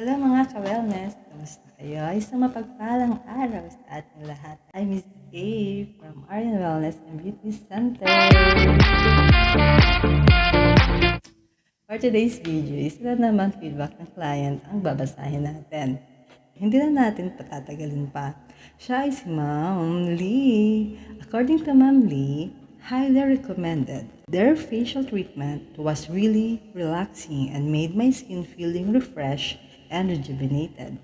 Hello mga ka-wellness! Kamusta kayo? Isang mapagpalang araw sa ating lahat. I'm Miss A from Aryan Wellness and Beauty Center. For today's video, isa naman feedback ng client ang babasahin natin. Hindi na natin patatagalin pa. Siya ay si Ma'am Lee. According to Ma'am Lee, highly recommended. Their facial treatment was really relaxing and made my skin feeling refreshed and rejuvenated.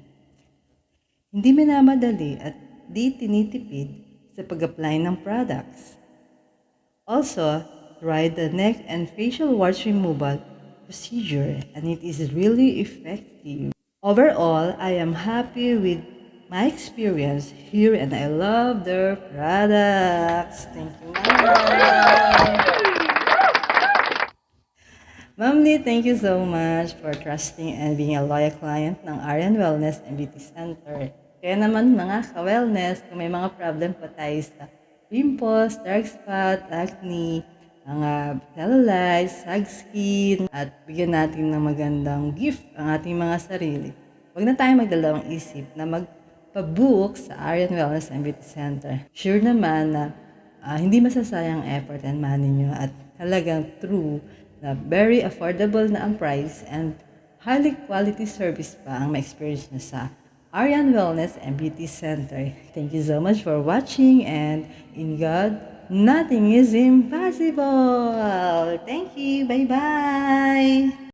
Hindi minamadali at di tinitipid sa pag-apply ng products. Also, tried the neck and facial warts removal procedure and it is really effective. Overall, I am happy with my experience here and I love their products. Thank you, Ma'am. Ma'am Lee, thank you so much for trusting and being a loyal client ng Aryan Wellness and Beauty Center. Kaya naman mga ka-wellness, kung may mga problem po tayo sa pimples, dark spot, acne, mga cellulite, sag skin, at bigyan natin ng magandang gift ang ating mga sarili. Huwag na tayong magdalawang isip na magpabook sa Aryan Wellness and Beauty Center. Sure naman na hindi masasayang effort and money nyo at talagang true na very affordable na ang price and highly quality service pa ang ma-experience nyo sa Aryan Wellness and Beauty Center. Thank you so much for watching and in God, nothing is impossible. Thank you. Bye-bye.